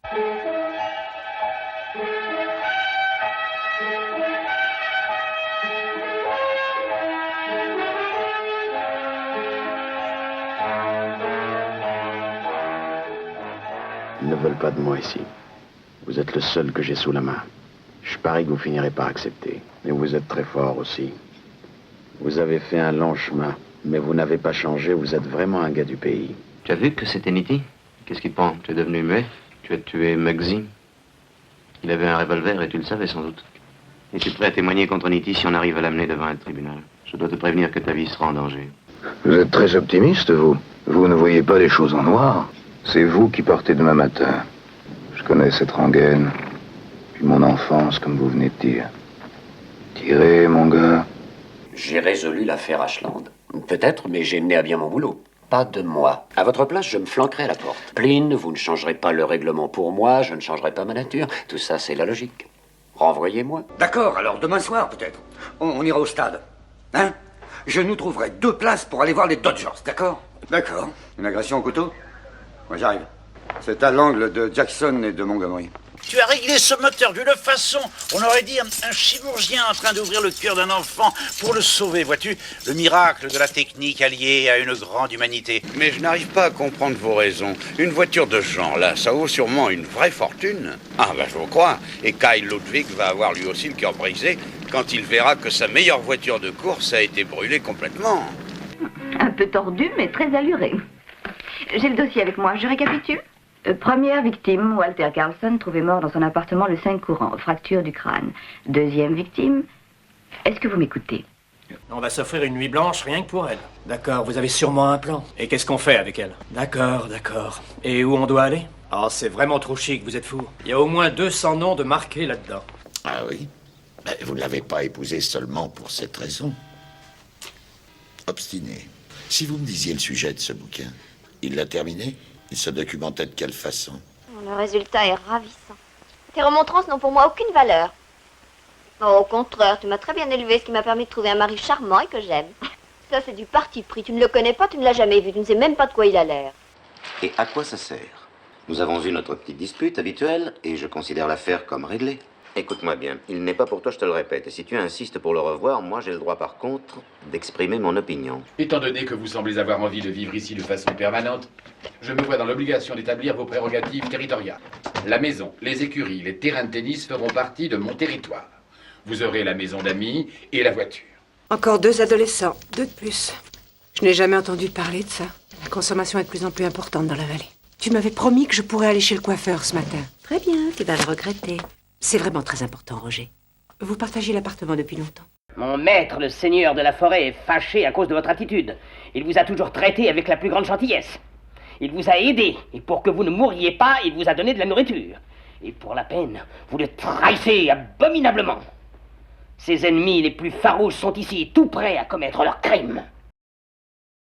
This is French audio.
Ils ne veulent pas de moi ici. Vous êtes le seul que j'ai sous la main. Je parie que vous finirez par accepter. Mais vous êtes très fort aussi. Vous avez fait un long chemin, mais vous n'avez pas changé, vous êtes vraiment un gars du pays. Tu as vu que c'était Nitti? Qu'est-ce qui te prend? Tu es devenu muet? Tu as tué Muggsy? Il avait un revolver et tu le savais sans doute. Es-tu prêt à témoigner contre Nitti si on arrive à l'amener devant un tribunal? Je dois te prévenir que ta vie sera en danger. Vous êtes très optimiste, vous. Vous ne voyez pas les choses en noir. C'est vous qui partez demain matin. Je connais cette rengaine. Puis mon enfance, comme vous venez de dire. Tirez, mon gars. J'ai résolu l'affaire Ashland. Peut-être, mais j'ai mené à bien mon boulot. Pas de moi. À votre place, je me flanquerai à la porte. Pline, vous ne changerez pas le règlement pour moi, je ne changerai pas ma nature. Tout ça, c'est la logique. Renvoyez-moi. D'accord, alors demain soir, peut-être. On ira au stade. Hein? Je nous trouverai 2 places pour aller voir les Dodgers, d'accord? D'accord. Une agression au couteau? Moi, j'arrive. C'est à l'angle de Jackson et de Montgomery. Tu as réglé ce moteur d'une façon, on aurait dit un chirurgien en train d'ouvrir le cœur d'un enfant pour le sauver, vois-tu? Le miracle de la technique alliée à une grande humanité. Mais je n'arrive pas à comprendre vos raisons. Une voiture de ce genre-là, ça vaut sûrement une vraie fortune. Ah ben je vous crois. Et Kyle Ludwig va avoir lui aussi le cœur brisé quand il verra que sa meilleure voiture de course a été brûlée complètement. Un peu tordu, mais très alluré. J'ai le dossier avec moi, je récapitule. Première victime, Walter Carlson, trouvé mort dans son appartement le 5 courant, fracture du crâne. Deuxième victime, est-ce que vous m'écoutez? On va s'offrir une nuit blanche rien que pour elle. D'accord, vous avez sûrement un plan. Et qu'est-ce qu'on fait avec elle? D'accord. Et où on doit aller? Oh, c'est vraiment trop chic, vous êtes fous. Il y a au moins 200 noms de marqués là-dedans. Ah oui? Ben, vous ne l'avez pas épousée seulement pour cette raison. Obstiné. Si vous me disiez le sujet de ce bouquin, il l'a terminé? Il se documentait de quelle façon? Le résultat est ravissant. Tes remontrances n'ont pour moi aucune valeur. Oh, au contraire, tu m'as très bien élevé, ce qui m'a permis de trouver un mari charmant et que j'aime. Ça, c'est du parti pris. Tu ne le connais pas, tu ne l'as jamais vu, tu ne sais même pas de quoi il a l'air. Et à quoi ça sert? Nous avons eu notre petite dispute habituelle et je considère l'affaire comme réglée. Écoute-moi bien, il n'est pas pour toi, je te le répète. Et si tu insistes pour le revoir, moi j'ai le droit par contre d'exprimer mon opinion. Étant donné que vous semblez avoir envie de vivre ici de façon permanente, je me vois dans l'obligation d'établir vos prérogatives territoriales. La maison, les écuries, les terrains de tennis feront partie de mon territoire. Vous aurez la maison d'amis et la voiture. Encore 2 adolescents, 2 de plus. Je n'ai jamais entendu parler de ça. La consommation est de plus en plus importante dans la vallée. Tu m'avais promis que je pourrais aller chez le coiffeur ce matin. Très bien, tu vas le regretter. C'est vraiment très important, Roger. Vous partagez l'appartement depuis longtemps. Mon maître, le seigneur de la forêt, est fâché à cause de votre attitude. Il vous a toujours traité avec la plus grande gentillesse. Il vous a aidé, et pour que vous ne mouriez pas, il vous a donné de la nourriture. Et pour la peine, vous le trahissez abominablement. Ses ennemis les plus farouches sont ici, tout prêts à commettre leurs crimes.